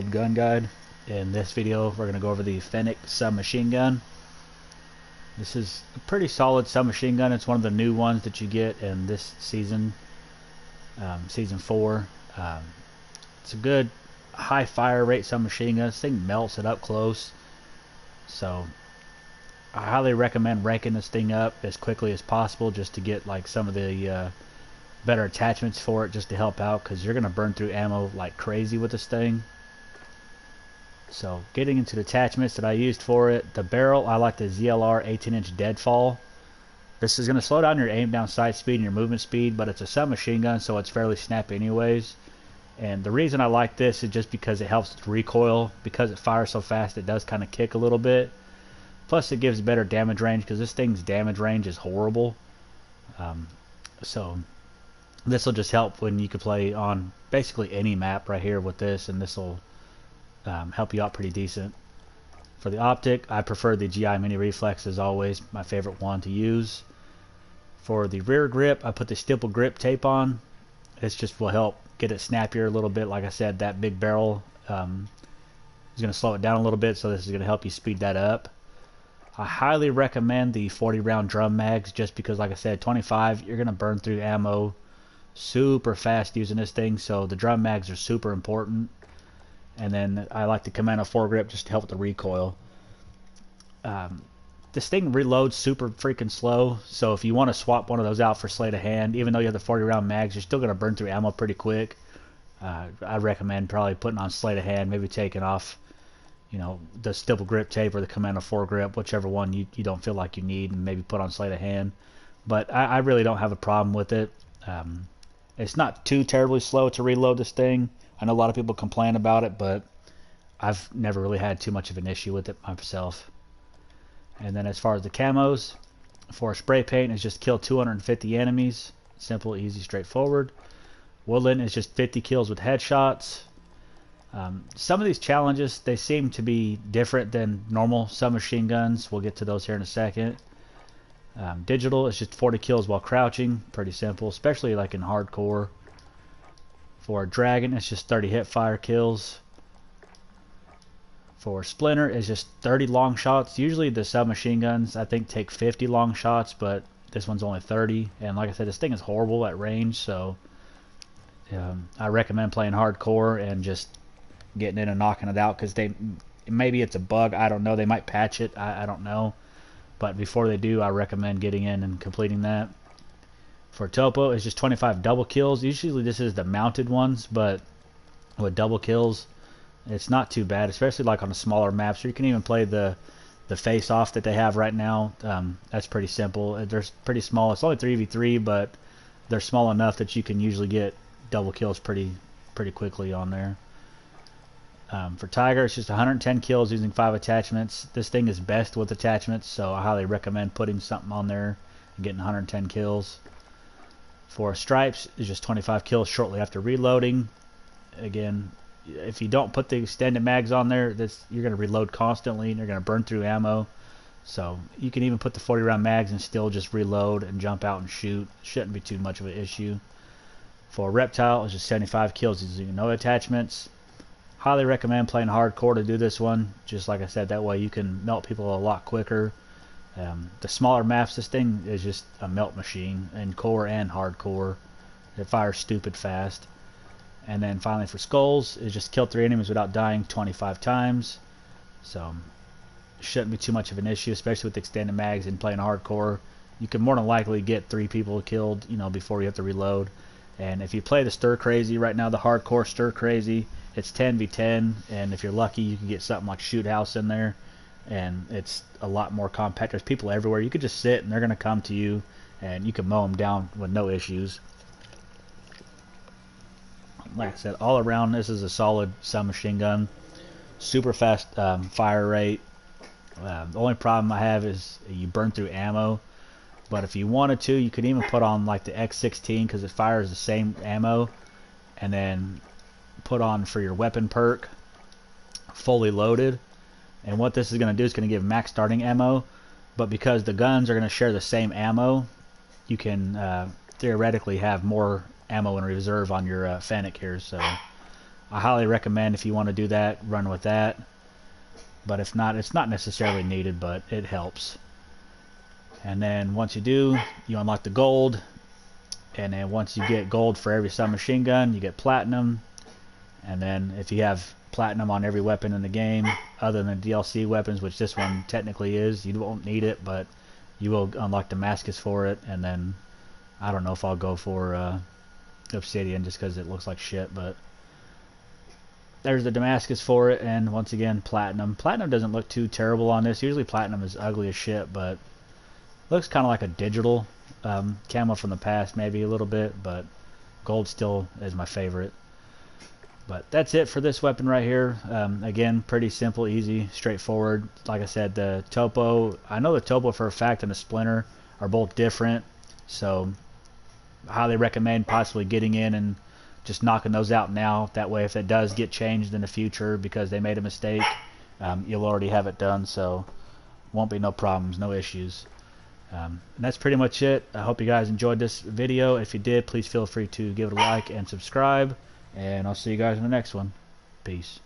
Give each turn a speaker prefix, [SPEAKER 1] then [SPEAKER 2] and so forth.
[SPEAKER 1] YouTube gun guide. In this video we're going to go over the Fennec submachine gun. This is a pretty solid submachine gun. It's one of the new ones that you get in this season, season 4. It's a good high fire rate submachine gun. This thing melts it up close, so I highly recommend ranking this thing up as quickly as possible just to get like some of the better attachments for it, just to help out, because you're going to burn through ammo like crazy with this thing. So getting into the attachments that I used for it, the barrel, I like the ZLR 18-inch deadfall. This is going to slow down your aim down sight speed and your movement speed, but it's a submachine gun, so it's fairly snappy anyways. And the reason I like this is just because it helps with recoil. Because it fires so fast, it does kind of kick a little bit. Plus it gives better damage range, because this thing's damage range is horrible. So this will just help when you can play on basically any map right here with this, and this will help you out pretty decent. For the optic, I prefer the GI Mini Reflex, as always, my favorite one to use. For the rear grip, I put the stipple grip tape on. This just will help get it snappier a little bit. Like I said, that big barrel is going to slow it down a little bit, so this is going to help you speed that up. I highly recommend the 40 round drum mags, just because, like I said, 25, you're going to burn through ammo super fast using this thing, so the drum mags are super important. And then I like the Commando foregrip just to help with the recoil. This thing reloads super freaking slow, so if you want to swap one of those out for sleight of hand, even though you have the 40 round mags, you're still going to burn through ammo pretty quick. I recommend probably putting on sleight of hand, maybe taking off, you know, the stipple grip tape or the Commando foregrip, whichever one you don't feel like you need, and maybe put on sleight of hand. But I really don't have a problem with it. It's not too terribly slow to reload this thing. I know a lot of people complain about it, but I've never really had too much of an issue with it myself. And then as far as the camos, for spray paint is just kill 250 enemies. Simple, easy, straightforward. Woodland is just 50 kills with headshots. Some of these challenges, they seem to be different than normal submachine guns. We'll get to those here in a second. Digital is just 40 kills while crouching. Pretty simple, especially like in hardcore. For Dragon, it's just 30 hip fire kills. For Splinter, it's just 30 long shots. Usually the submachine guns, I think, take 50 long shots, but this one's only 30. And like I said, this thing is horrible at range, so I recommend playing hardcore and just getting in and knocking it out, because maybe it's a bug, I don't know. They might patch it, I don't know. But before they do, I recommend getting in and completing that. For Topo, it's just 25 double kills. Usually this is the mounted ones, but with double kills, it's not too bad, especially like on a smaller map. So you can even play the face-off that they have right now. That's pretty simple. They're pretty small. It's only 3v3, but they're small enough that you can usually get double kills pretty quickly on there. For Tiger, it's just 110 kills using 5 attachments. This thing is best with attachments, so I highly recommend putting something on there and getting 110 kills. For Stripes, it's just 25 kills shortly after reloading. Again, if you don't put the extended mags on there, you're going to reload constantly and you're going to burn through ammo. So you can even put the 40 round mags and still just reload and jump out and shoot. Shouldn't be too much of an issue. For Reptile, it's just 75 kills using no attachments. Highly recommend playing hardcore to do this one. Just like I said, that way you can melt people a lot quicker. The smaller maps, this thing is just a melt machine in core and hardcore. It fires stupid fast. And then finally for Skulls, is just kill 3 enemies without dying 25 times. So shouldn't be too much of an issue, especially with extended mags and playing hardcore. You can more than likely get 3 people killed, you know, before you have to reload. And if you play the Stir Crazy right now, the hardcore Stir Crazy, it's 10v10, and if you're lucky, you can get something like Shoot House in there. And it's a lot more compact. There's people everywhere. You could just sit and they're going to come to you and you can mow them down with no issues. Like I said, all around this is a solid submachine gun. Super fast fire rate. The only problem I have is you burn through ammo. But if you wanted to, you could even put on like the X16, because it fires the same ammo. And then put on for your weapon perk, fully loaded. And what this is going to do is going to give max starting ammo, but because the guns are going to share the same ammo, you can theoretically have more ammo in reserve on your Fennec here. So I highly recommend if you want to do that, run with that. But if not, it's not necessarily needed, but it helps. And then once you do, you unlock the gold. And then once you get gold for every submachine gun, you get platinum. And then if you have platinum on every weapon in the game, other than DLC weapons, which this one technically is, you won't need it, but you will unlock Damascus for it. And then I don't know if I'll go for Obsidian just because it looks like shit, but there's the Damascus for it. And once again, platinum. Platinum doesn't look too terrible on this. Usually platinum is ugly as shit, but looks kind of like a digital camo from the past, maybe a little bit, but gold still is my favorite. But that's it for this weapon right here. Again, pretty simple, easy, straightforward. Like I said, the topo, I know the topo for a fact and the splinter are both different, so I highly recommend possibly getting in and just knocking those out now. That way, if it does get changed in the future because they made a mistake, you'll already have it done, so won't be no problems, no issues. And that's pretty much it. I hope you guys enjoyed this video. If you did, please feel free to give it a like and subscribe. And I'll see you guys in the next one. Peace.